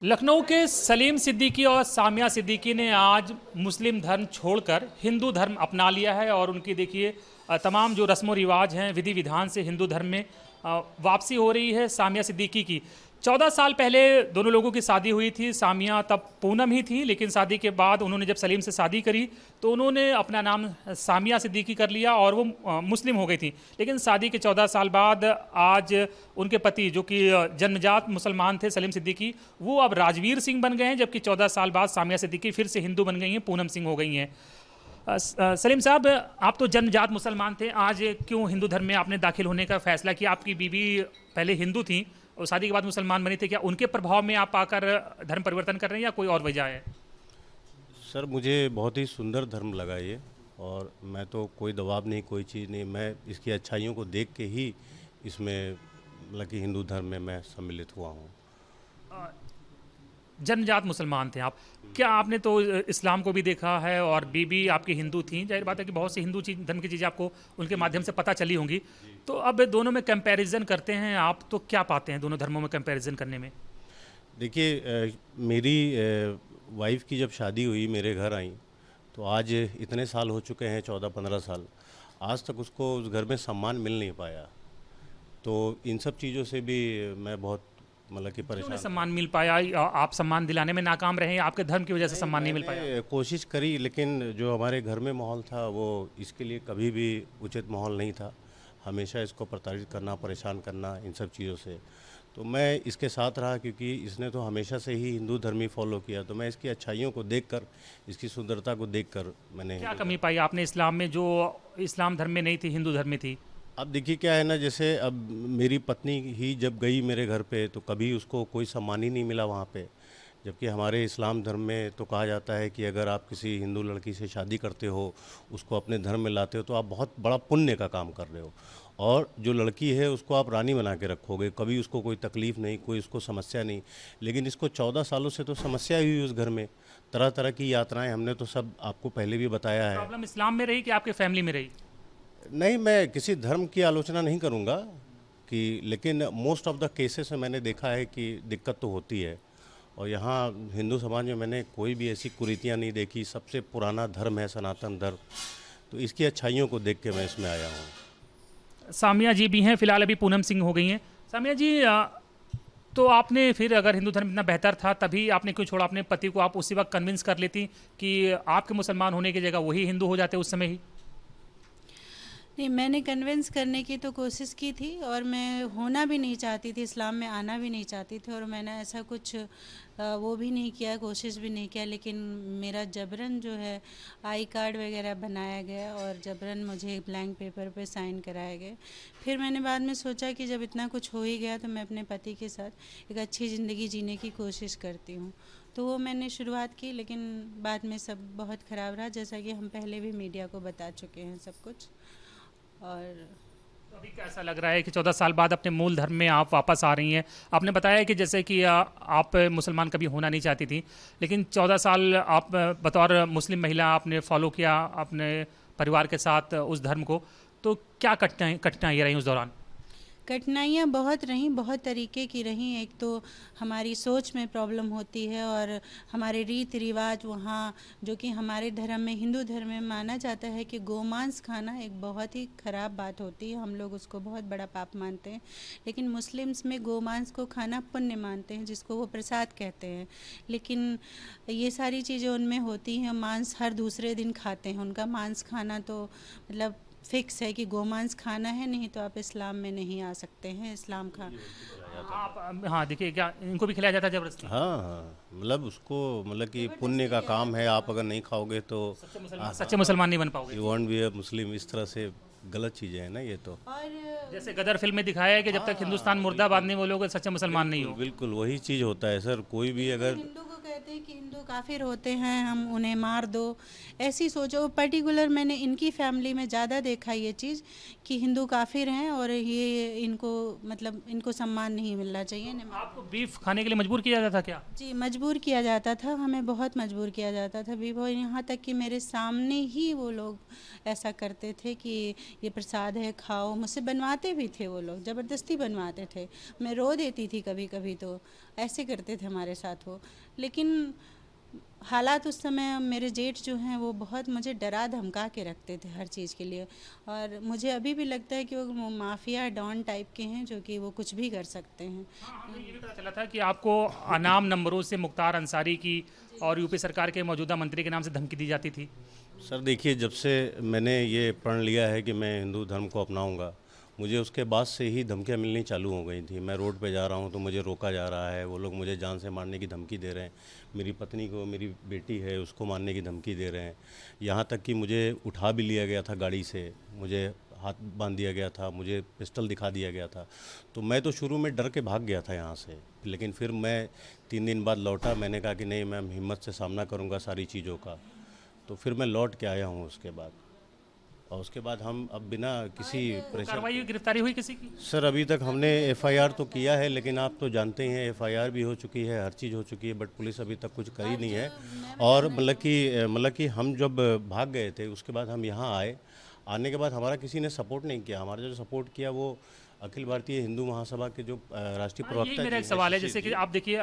लखनऊ के सलीम सिद्दीकी और सामिया सिद्दीकी ने आज मुस्लिम धर्म छोड़कर हिंदू धर्म अपना लिया है और उनकी देखिए तमाम जो रस्म व रिवाज हैं विधि विधान से हिंदू धर्म में वापसी हो रही है। सामिया सिद्दीकी की 14 साल पहले दोनों लोगों की शादी हुई थी। सामिया तब पूनम ही थी, लेकिन शादी के बाद उन्होंने जब सलीम से शादी करी तो उन्होंने अपना नाम सामिया सिद्दीकी कर लिया और वो मुस्लिम हो गई थी। लेकिन शादी के 14 साल बाद आज उनके पति जो कि जन्मजात मुसलमान थे सलीम सिद्दीकी, वो अब राजवीर सिंह बन गए हैं, जबकि 14 साल बाद सामिया सिद्दीकी फिर से हिंदू बन गई हैं, पूनम सिंह हो गई हैं। सलीम साहब, आप तो जन्मजात मुसलमान थे, आज क्यों हिंदू धर्म में आपने दाखिल होने का फैसला किया? आपकी बीवी पहले हिंदू थी और शादी के बाद मुसलमान बनी थे, क्या उनके प्रभाव में आप आकर धर्म परिवर्तन कर रहे हैं या कोई और वजह है? सर, मुझे बहुत ही सुंदर धर्म लगा ये, और मैं तो कोई दबाव नहीं, कोई चीज़ नहीं, मैं इसकी अच्छाइयों को देख के ही इसमें मतलब कि हिंदू धर्म में मैं सम्मिलित हुआ हूँ। जन्मजात मुसलमान थे आप, क्या आपने तो इस्लाम को भी देखा है और बीबी आपकी हिंदू थी, जाहिर बात है कि बहुत सी हिंदू चीज धर्म की चीज़ें आपको उनके माध्यम से पता चली होंगी। तो अब दोनों में कंपैरिजन करते हैं आप, तो क्या पाते हैं दोनों धर्मों में कंपैरिजन करने में? देखिए, मेरी वाइफ की जब शादी हुई, मेरे घर आई, तो आज इतने साल हो चुके हैं, 14-15 साल, आज तक उसको उस घर में सम्मान मिल नहीं पाया। तो इन सब चीज़ों से भी मैं बहुत मतलब कि क्यों नहीं परेशान। सम्मान मिल पाया? आप सम्मान दिलाने में नाकाम रहे, आपके धर्म की वजह से सम्मान नहीं मिल पाया? मैंने कोशिश करी, लेकिन जो हमारे घर में माहौल था वो इसके लिए कभी भी उचित माहौल नहीं था। हमेशा इसको प्रताड़ित करना, परेशान करना, इन सब चीज़ों से तो मैं इसके साथ रहा, क्योंकि इसने तो हमेशा से ही हिंदू धर्म ही फॉलो किया। तो मैं इसकी अच्छाइयों को देखकर, इसकी सुंदरता को देखकर मैंने क्या कमी पाई आपने इस्लाम में जो इस्लाम धर्म में नहीं थी, हिंदू धर्म में थी? अब देखिए क्या है ना, जैसे अब मेरी पत्नी ही जब गई मेरे घर पे, तो कभी उसको कोई सम्मान ही नहीं मिला वहाँ पे। जबकि हमारे इस्लाम धर्म में तो कहा जाता है कि अगर आप किसी हिंदू लड़की से शादी करते हो, उसको अपने धर्म में लाते हो, तो आप बहुत बड़ा पुण्य का काम कर रहे हो, और जो लड़की है उसको आप रानी बना के रखोगे, कभी उसको कोई तकलीफ़ नहीं, कोई उसको समस्या नहीं। लेकिन इसको 14 सालों से तो समस्या ही हुई उस घर में, तरह तरह की यातनाएं, हमने तो सब आपको पहले भी बताया है। प्रॉब्लम इस्लाम में रही कि आपके फैमिली में रही? नहीं, मैं किसी धर्म की आलोचना नहीं करूंगा कि, लेकिन मोस्ट ऑफ द केसेस में मैंने देखा है कि दिक्कत तो होती है। और यहाँ हिंदू समाज में मैंने कोई भी ऐसी कुरीतियाँ नहीं देखी। सबसे पुराना धर्म है सनातन धर्म, तो इसकी अच्छाइयों को देख के मैं इसमें आया हूँ। सामिया जी भी हैं, फिलहाल अभी पूनम सिंह हो गई हैं। सामिया जी, तो आपने फिर अगर हिंदू धर्म इतना बेहतर था तभी आपने क्यों छोड़ा अपने पति को? आप उसी वक्त कन्विंस कर लेती कि आपके मुसलमान होने की जगह वही हिंदू हो जाते उस समय ही। नहीं, मैंने कन्विंस करने की तो कोशिश की थी, और मैं होना भी नहीं चाहती थी, इस्लाम में आना भी नहीं चाहती थी, और मैंने ऐसा कुछ वो भी नहीं किया, कोशिश भी नहीं किया। लेकिन मेरा जबरन जो है आई कार्ड वगैरह बनाया गया और जबरन मुझे ब्लैंक पेपर पे साइन कराए गए। फिर मैंने बाद में सोचा कि जब इतना कुछ हो ही गया तो मैं अपने पति के साथ एक अच्छी ज़िंदगी जीने की कोशिश करती हूँ। तो वो मैंने शुरुआत की, लेकिन बाद में सब बहुत ख़राब रहा, जैसा कि हम पहले भी मीडिया को बता चुके हैं सब कुछ। और तो अभी कैसा लग रहा है कि 14 साल बाद अपने मूल धर्म में आप वापस आ रही हैं? आपने बताया कि जैसे कि आप मुसलमान कभी होना नहीं चाहती थी, लेकिन 14 साल आप बतौर मुस्लिम महिला आपने फॉलो किया अपने परिवार के साथ उस धर्म को, तो क्या कठिनाइयाँ रही उस दौरान? कठिनाइयाँ बहुत रहीं, बहुत तरीके की रहीं। एक तो हमारी सोच में प्रॉब्लम होती है, और हमारे रीति रिवाज वहाँ, जो कि हमारे धर्म में, हिंदू धर्म में माना जाता है कि गोमांस खाना एक बहुत ही ख़राब बात होती है, हम लोग उसको बहुत बड़ा पाप मानते हैं। लेकिन मुस्लिम्स में गोमांस को खाना पुण्य मानते हैं, जिसको वो प्रसाद कहते हैं। लेकिन ये सारी चीज़ें उनमें होती हैं, मांस हर दूसरे दिन खाते हैं, उनका मांस खाना तो मतलब फिक्स है कि गोमांस खाना है, नहीं तो आप इस्लाम में नहीं आ सकते हैं। इस्लाम का आप हाँ, देखिए, क्या इनको भी खिलाया जाता है जबरदस्ती? हाँ हाँ, मतलब उसको मतलब कि पुण्य का काम है, आप अगर नहीं खाओगे तो सच्चे मुसलमान नहीं बन पाओगे। यू वॉन्ट बी अ मुस्लिम। इस तरह से गलत चीज़ें हैं ना ये तो। और जैसे गदर फिल्म में दिखाया है कि जब तक हिंदुस्तान मुर्दाबाद नहीं बोलोगे सच्चे मुसलमान नहीं हो। बिल्कुल वही चीज़ होता है सर। कोई भी अगर हिंदू को कहते हैं कि हिंदू काफिर होते हैं, हम उन्हें मार दो, ऐसी सोचो। पर्टिकुलर मैंने इनकी फैमिली में ज़्यादा देखा ये चीज़ कि हिंदू काफिर हैं और ये इनको मतलब इनको सम्मान नहीं मिलना चाहिए। आपको बीफ खाने के लिए मजबूर किया जाता क्या? जी, मजबूर किया जाता था, हमें बहुत मजबूर किया जाता था भी। वो यहाँ तक कि मेरे सामने ही वो लोग ऐसा करते थे कि ये प्रसाद है, खाओ। मुझसे बनवाते भी थे वो लोग, ज़बरदस्ती बनवाते थे। मैं रो देती थी कभी कभी, तो ऐसे करते थे हमारे साथ वो। लेकिन हालात उस समय, मेरे जेठ जो हैं वो बहुत मुझे डरा धमका के रखते थे हर चीज़ के लिए, और मुझे अभी भी लगता है कि वो माफिया डॉन टाइप के हैं जो कि वो कुछ भी कर सकते हैं। हाँ, हमें ये भी पता चला था कि आपको अनाम नंबरों से मुख्तार अंसारी की और यूपी सरकार के मौजूदा मंत्री के नाम से धमकी दी जाती थी। सर देखिए, जब से मैंने ये प्रण लिया है कि मैं हिंदू धर्म को अपनाऊंगा, मुझे उसके बाद से ही धमकियां मिलनी चालू हो गई थी। मैं रोड पे जा रहा हूं तो मुझे रोका जा रहा है, वो लोग मुझे जान से मारने की धमकी दे रहे हैं, मेरी पत्नी को, मेरी बेटी है उसको मारने की धमकी दे रहे हैं। यहाँ तक कि मुझे उठा भी लिया गया था गाड़ी से, मुझे हाथ बांध दिया गया था, मुझे पिस्टल दिखा दिया गया था। तो मैं तो शुरू में डर के भाग गया था यहाँ से, लेकिन फिर मैं 3 दिन बाद लौटा। मैंने कहा कि नहीं, मैं हिम्मत से सामना करूँगा सारी चीज़ों का। तो फिर मैं लौट के आया हूँ उसके बाद, और उसके बाद हम अब बिना किसी प्रेशर। कार्रवाई, गिरफ्तारी हुई किसी की? सर अभी तक हमने एफआईआर तो किया है, लेकिन आप तो जानते ही हैं एफआईआर भी हो चुकी है, हर चीज़ हो चुकी है, बट पुलिस अभी तक कुछ करी नहीं है। और मतलब कि हम जब भाग गए थे उसके बाद हम यहाँ आए, आने के बाद हमारा किसी ने सपोर्ट नहीं किया। हमारा जो सपोर्ट किया वो अखिल भारतीय हिंदू महासभा के जो राष्ट्रीय यही प्रवक्ता मेरा जी एक सवाल है, हैं, जैसे कि जी। आप देखिए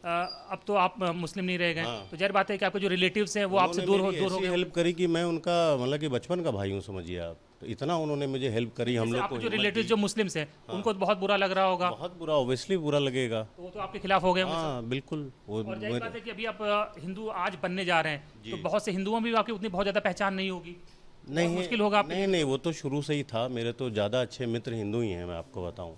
अब तो आप मुस्लिम नहीं रह गए, हाँ। तो जाहिर बात है कि आपके जो रिलेटिव्स हैं वो आपसे दूर हो गए। हेल्प करी कि मैं उनका मतलब कि बचपन का भाई हूँ, समझिए आप। तो इतना उन्होंने मुझे हेल्प करी, हम जैसे लोग आपके को जो हिम्मत रिलेटिव्स दी। जो मुस्लिम्स हैं उनको तो बहुत बुरा लग रहा होगा, बहुत बुरा, ऑब्वियसली बुरा लगेगा। तो वो तो आपके खिलाफ हो गए होंगे सब। हाँ बिल्कुल, वो और जाहिर मेरे- बात है कि अभी आप हिंदू आज बनने जा रहे हैं, तो बहुत से हिंदुओं में भी आपकी उतनी बहुत ज़्यादा पहचान नहीं होगी, नहीं बहुत मुश्किल होगा आपके नहीं नहीं, वो तो शुरू से ही था। मेरे तो ज़्यादा अच्छे मित्र हिंदू ही हैं, मैं आपको बताऊं,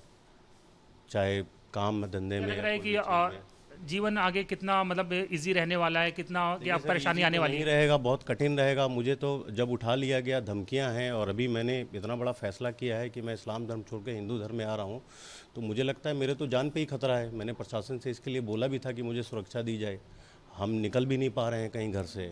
चाहे काम धंधे लिए। में लग या रहा है कोई कि भी चीज़ में। जीवन आगे कितना मतलब इजी रहने वाला है, कितना क्या सर, परेशानी easy आने तो वाली नहीं है? रहेगा, बहुत कठिन रहेगा। मुझे तो जब उठा लिया गया, धमकियां हैं, और अभी मैंने इतना बड़ा फैसला किया है कि मैं इस्लाम धर्म छोड़ के हिंदू धर्म में आ रहा हूं, तो मुझे लगता है मेरे तो जान पे ही खतरा है। मैंने प्रशासन से इसके लिए बोला भी था कि मुझे सुरक्षा दी जाए। हम निकल भी नहीं पा रहे हैं कहीं घर से,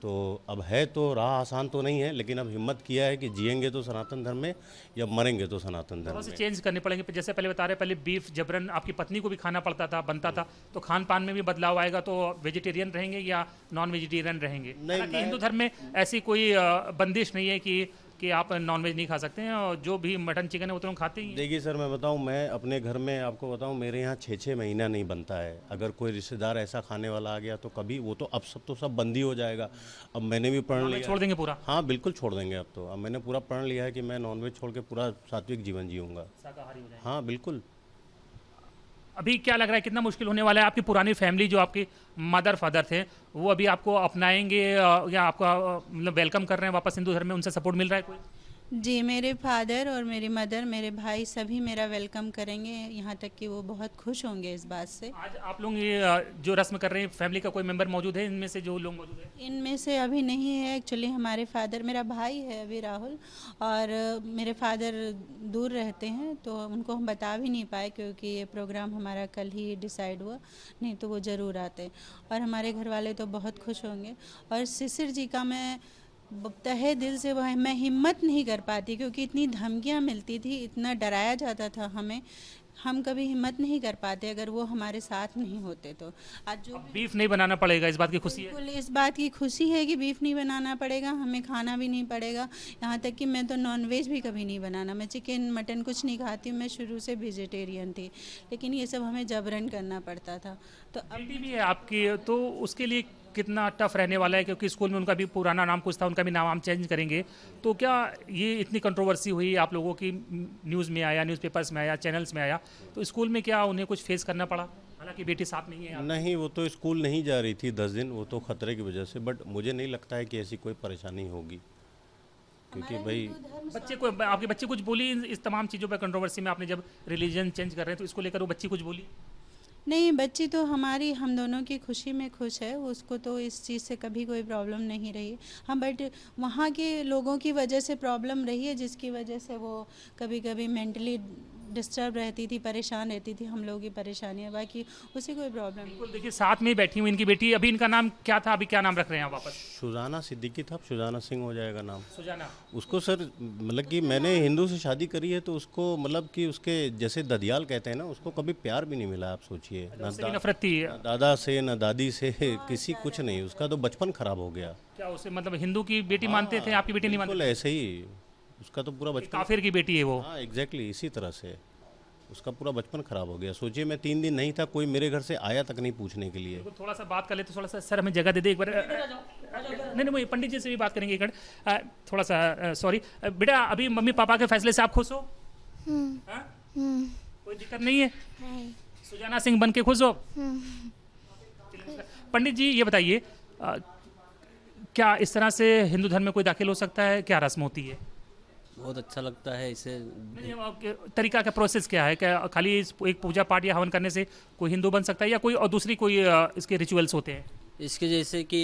तो अब है तो राह आसान तो नहीं है, लेकिन अब हिम्मत किया है कि जिएंगे तो सनातन धर्म में, या मरेंगे तो सनातन धर्म बहुत से में। चेंज करने पड़ेंगे, जैसे पहले बता रहे, पहले बीफ जबरन आपकी पत्नी को भी खाना पड़ता था, बनता था, तो खान पान में भी बदलाव आएगा, तो वेजिटेरियन रहेंगे या नॉन वेजिटेरियन रहेंगे? नहीं, हालांकि हिंदू धर्म में ऐसी कोई बंदिश नहीं है कि आप नॉन वेज नहीं खा सकते हैं, और जो भी मटन चिकन है वो तो हम खाते ही हैं। देखिए सर, मैं बताऊं, मैं अपने घर में आपको बताऊं, मेरे यहाँ 6-6 महीना नहीं बनता है। अगर कोई रिश्तेदार ऐसा खाने वाला आ गया तो कभी, वो तो अब सब तो सब बंदी हो जाएगा। अब मैंने भी प्रण लिया। छोड़ देंगे पूरा? हाँ बिल्कुल छोड़ देंगे। अब तो अब मैंने पूरा प्रण लिया है कि मैं नॉनवेज छोड़ के पूरा सात्विक जीवन जीऊँगा। शाकाहारी हो जाएंगे? हाँ बिल्कुल। अभी क्या लग रहा है कितना मुश्किल होने वाला है? आपकी पुरानी फैमिली जो आपके मदर फादर थे वो अभी आपको अपनाएंगे या आपका मतलब वेलकम कर रहे हैं वापस हिंदू धर्म में? उनसे सपोर्ट मिल रहा है कोई? जी, मेरे फादर और मेरी मदर, मेरे भाई सभी मेरा वेलकम करेंगे, यहाँ तक कि वो बहुत खुश होंगे इस बात से। आज आप लोग ये जो रस्म कर रहे हैं, फैमिली का कोई मेंबर मौजूद है इनमें से, जो लोग मौजूद है? इनमें से अभी नहीं है एक्चुअली। हमारे फादर, मेरा भाई है अभी राहुल, और मेरे फादर दूर रहते हैं, तो उनको हम बता भी नहीं पाए क्योंकि ये प्रोग्राम हमारा कल ही डिसाइड हुआ, नहीं तो वो ज़रूर आते। और हमारे घर वाले तो बहुत खुश होंगे। और शिशिर जी का मैं तहे दिल से, वह मैं हिम्मत नहीं कर पाती क्योंकि इतनी धमकियाँ मिलती थी, इतना डराया जाता था हमें, हम कभी हिम्मत नहीं कर पाते अगर वो हमारे साथ नहीं होते। तो आज जो बीफ नहीं बनाना पड़ेगा, इस बात की खुशी है? बिल्कुल इस बात की खुशी है कि बीफ नहीं बनाना पड़ेगा, हमें खाना भी नहीं पड़ेगा। यहाँ तक कि मैं तो नॉनवेज भी कभी नहीं बनाना, मैं चिकन मटन कुछ नहीं खाती हूँ, मैं शुरू से वेजिटेरियन थी, लेकिन ये सब हमें जबरन करना पड़ता था। तो अब बेटी भी है आपकी, तो उसके लिए कितना टफ रहने वाला है? क्योंकि स्कूल में उनका भी पुराना नाम कुछ था, उनका भी नाम हम चेंज करेंगे, तो क्या ये इतनी कंट्रोवर्सी हुई आप लोगों की, न्यूज़ में आया, न्यूज़पेपर्स में आया, चैनल्स में आया, तो स्कूल में क्या उन्हें कुछ फेस करना पड़ा? हालांकि बेटी साथ नहीं है। नहीं, वो तो स्कूल नहीं जा रही थी 10 दिन, वो तो खतरे की वजह से, बट मुझे नहीं लगता है कि ऐसी कोई परेशानी होगी, क्योंकि भाई बच्चे को, आपके बच्चे कुछ बोली इस तमाम चीज़ों पर, कंट्रोवर्सी में? आपने जब रिलीजन चेंज कर रहे हैं तो इसको लेकर वो बच्ची कुछ बोली? नहीं, बच्ची तो हमारी, हम दोनों की खुशी में खुश है, उसको तो इस चीज़ से कभी कोई प्रॉब्लम नहीं रही। हाँ, बट वहाँ के लोगों की वजह से प्रॉब्लम रही है, जिसकी वजह से वो कभी कभी मेंटली डिस्टर्ब रहती थी, परेशान रहती थी, हम लोगों की परेशानियाँ, बाकी उसे कोई प्रॉब्लम नहीं। बिल्कुल, देखिए साथ में ही बैठी हुई इनकी बेटी, अभी इनका नाम क्या था, अभी क्या नाम रख रहे हैं आप वापस? शुजाना सिद्दीकी था, अब शुजाना सिंह हो जाएगा नाम। सुजाना। उसको सर, मतलब कि मैंने हिंदू से शादी करी है, तो उसको मतलब कि उसके जैसे ददियाल कहते हैं ना, उसको कभी प्यार भी नहीं मिला। आप सोचिए, ना उससे भी नफरत थी? दादा से ना दादी से, किसी कुछ नहीं, उसका तो बचपन खराब हो गया। क्या उसे मतलब हिंदू की बेटी मानते थे, आपकी बेटी नहीं मानते? बिल्कुल ऐसे ही, उसका तो पूरा बचपन। काफिर की बेटी है वो? हाँ एग्जैक्टली, इसी तरह से। उसका पूरा बचपन खराब हो गया। सोचिए मैं 3 दिन नहीं था, कोई मेरे घर से आया तक नहीं पूछने के लिए। तो थोड़ा सा बात कर लेते, थोड़ा सा सर हमें जगह दे दे एक बार। नहीं नहीं, वही पंडित जी से भी बात करेंगे एक बार। थोड़ा सा सॉरी बेटा, अभी मम्मी पापा के फैसले से आप खुश हो? हाँ? कोई दिक्कत नहीं है? सुजाना सिंह बन के खुश हो? पंडित जी ये बताइए, क्या इस तरह से हिंदू धर्म में कोई दाखिल हो सकता है? क्या रस्म होती है? बहुत अच्छा लगता है इसे। तरीका का प्रोसेस क्या है? क्या खाली एक पूजा पाठ या हवन करने से कोई हिंदू बन सकता है, या कोई और दूसरी कोई इसके रिचुअल्स होते हैं? इसके जैसे कि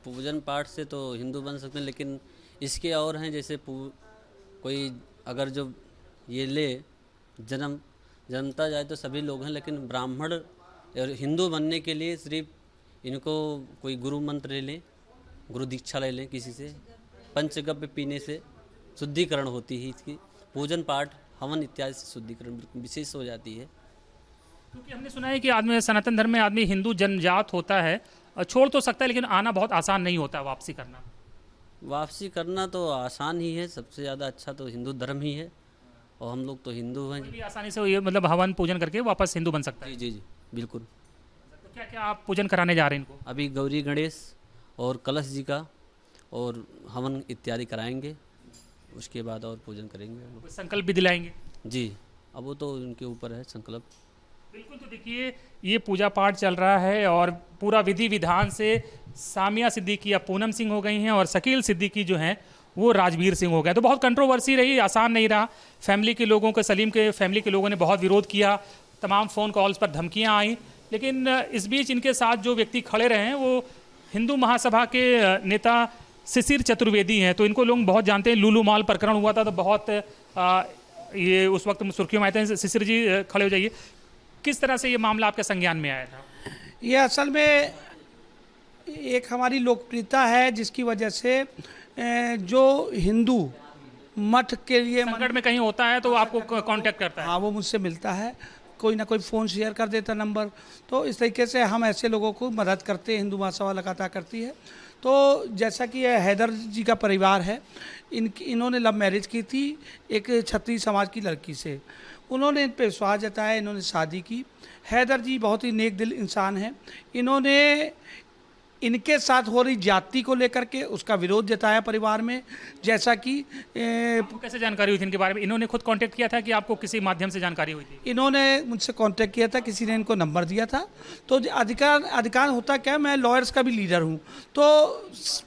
पूजन पाठ से तो हिंदू बन सकते हैं, लेकिन इसके और हैं, जैसे कोई अगर जो ये ले जन्मता जाए तो सभी लोग हैं, लेकिन ब्राह्मण और हिंदू बनने के लिए सिर्फ इनको कोई गुरु मंत्र ले लें, गुरु दीक्षा ले लें किसी से, पंचगव्य पीने से शुद्धिकरण होती है इसकी। पूजन पाठ हवन इत्यादि से शुद्धिकरण बिल्कुल विशेष हो जाती है। क्योंकि हमने सुना है कि आदमी सनातन धर्म में आदमी हिंदू जन्मजात होता है, छोड़ तो सकता है, लेकिन आना बहुत आसान नहीं होता, वापसी करना। वापसी करना तो आसान ही है, सबसे ज़्यादा अच्छा तो हिंदू धर्म ही है, और हम लोग तो हिंदू हैं। कोई भी आसानी से ये मतलब हवन पूजन करके वापस हिंदू बन सकता है? जी जी जी बिल्कुल। तो क्या क्या आप पूजन कराने जा रहे हैं इनको? अभी गौरी गणेश और कलश जी का और हवन इत्यादि कराएंगे, उसके बाद और पूजन करेंगे। कोई संकल्प भी दिलाएंगे? जी, अब वो तो उनके ऊपर है संकल्प। बिल्कुल। तो देखिए ये पूजा पाठ चल रहा है और पूरा विधि विधान से सामिया सिद्दीकी या पूनम सिंह हो गई हैं, और शकील सिद्दीकी जो हैं वो राजवीर सिंह हो गए। तो बहुत कंट्रोवर्सी रही, आसान नहीं रहा। फैमिली के लोगों को, सलीम के फैमिली के लोगों ने बहुत विरोध किया, तमाम फ़ोन कॉल्स पर धमकियां आई, लेकिन इस बीच इनके साथ जो व्यक्ति खड़े रहे हैं वो हिंदू महासभा के नेता शिशिर चतुर्वेदी हैं। तो इनको लोग बहुत जानते हैं। लुलू मॉल प्रकरण हुआ था तो बहुत ये उस वक्त सुर्खियों में आए थे। शिशिर जी खड़े हो जाइए, किस तरह से ये मामला आपके संज्ञान में आया था? ये असल में एक हमारी लोकप्रियता है, जिसकी वजह से जो हिंदू मठ के लिए संकट में कहीं होता है तो आपको कांटेक्ट करता है? हाँ, वो मुझसे मिलता है, कोई ना कोई फ़ोन शेयर कर देता नंबर। तो इस तरीके से हम ऐसे लोगों को मदद करते हैं, हिंदू महासभा लगातार करती है। तो जैसा कि यह हैदर जी का परिवार है, इन्होंने लव मैरिज की थी एक क्षत्रिय समाज की लड़की से। उन्होंने इन पर विश्वास जताया, इन्होंने शादी की। हैदर जी बहुत ही नेक दिल इंसान हैं। इन्होंने इनके साथ हो रही जाति को लेकर के उसका विरोध जताया परिवार में। जैसा कि आपको कैसे जानकारी हुई थी इनके बारे में? इन्होंने खुद कांटेक्ट किया था कि आपको किसी माध्यम से जानकारी हुई थी? इन्होंने मुझसे कांटेक्ट किया था, किसी ने इनको नंबर दिया था। तो अधिकार होता क्या, मैं लॉयर्स का भी लीडर हूँ, तो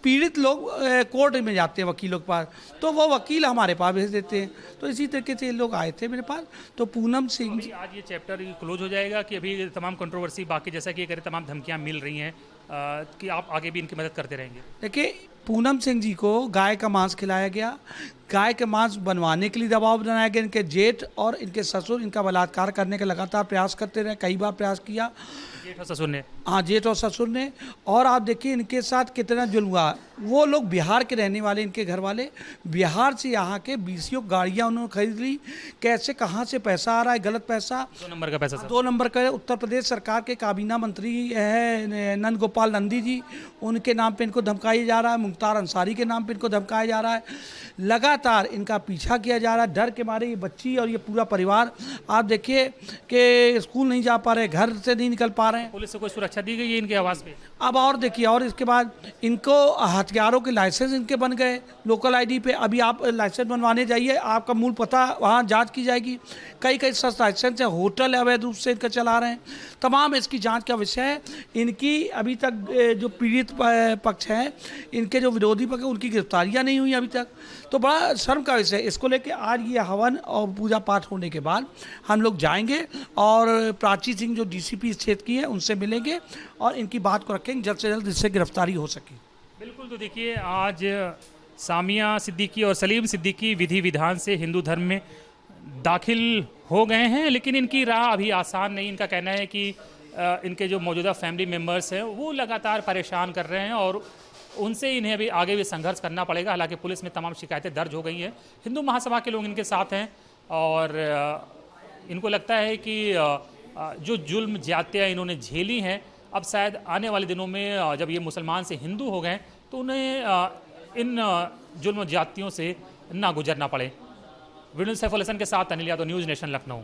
पीड़ित लोग कोर्ट में जाते हैं वकीलों के पास, तो वो वकील हमारे पास भेज देते हैं। तो इसी तरीके से ये लोग आए थे मेरे पास। तो पूनम सिंह आज ये चैप्टर क्लोज हो जाएगा कि अभी तमाम कंट्रोवर्सी बाकी, जैसा कि ये करें तमाम धमकियाँ मिल रही हैं, कि आप आगे भी इनकी मदद करते रहेंगे? देखिए, पूनम सिंह जी को गाय का मांस खिलाया गया, गाय के मांस बनवाने के लिए दबाव बनाया गया। इनके जेठ और इनके ससुर इनका बलात्कार करने का लगातार प्रयास करते रहे, कई बार प्रयास किया। जेठ और ससुर ने? हाँ, जेठ और ससुर ने। और आप देखिए इनके साथ कितना जुल्म हुआ। वो लोग बिहार के रहने वाले, इनके घर वाले बिहार से यहाँ के 20 गाड़ियाँ उन्होंने खरीद ली। कैसे, कहाँ से पैसा आ रहा है, गलत पैसा, 2 नंबर का पैसा सर। 2 नंबर का। उत्तर प्रदेश सरकार के काबीना मंत्री है नंद गोपाल नंदी जी, उनके नाम पे इनको धमकाया जा रहा है। मुख्तार अंसारी के नाम पे इनको धमकाया जा रहा है। लगातार इनका पीछा किया जा रहा है। डर के मारे ये बच्ची और ये पूरा परिवार, आप देखिए कि स्कूल नहीं जा पा रहे, घर से नहीं निकल पा रहे हैं। पुलिस से कोई सुरक्षा दी गई है इनके आवास पे? अब और देखिए, और इसके बाद इनको हथियारों के लाइसेंस इनके बन गए लोकल आईडी पे। अभी आप लाइसेंस बनवाने जाइए, आपका मूल पता वहाँ जांच की जाएगी। कई सच लाइसेंस है, होटल अवैध रूप से इनका चला रहे हैं। तमाम इसकी जांच का विषय है। इनकी अभी तक जो पीड़ित पक्ष है, इनके जो विरोधी पक्ष है, उनकी गिरफ्तारियाँ नहीं हुई अभी तक। तो बड़ा शर्म का विषय है। इसको लेके आज ये हवन और पूजा पाठ होने के बाद हम लोग जाएंगे और प्राची सिंह जो डीसीपी इस क्षेत्र की है उनसे मिलेंगे और इनकी बात को रखेंगे जल्द से जल्द, इससे गिरफ्तारी हो सके। बिल्कुल। तो देखिए आज सामिया सिद्दीकी और सलीम सिद्दीकी विधि विधान से हिंदू धर्म में दाखिल हो गए हैं, लेकिन इनकी राह अभी आसान नहीं। इनका कहना है कि इनके जो मौजूदा फैमिली मेम्बर्स हैं वो लगातार परेशान कर रहे हैं और उनसे इन्हें अभी आगे भी संघर्ष करना पड़ेगा। हालांकि पुलिस में तमाम शिकायतें दर्ज हो गई हैं। हिंदू महासभा के लोग इनके साथ हैं और इनको लगता है कि जो जुल्म ज्यादतियाँ इन्होंने झेली हैं, अब शायद आने वाले दिनों में जब ये मुसलमान से हिंदू हो गए तो उन्हें इन जुल्म ज्यादतियों से ना गुजरना पड़े। वीडियो सैफुल हसन के साथ अनिल यादव, न्यूज़ नेशन, लखनऊ।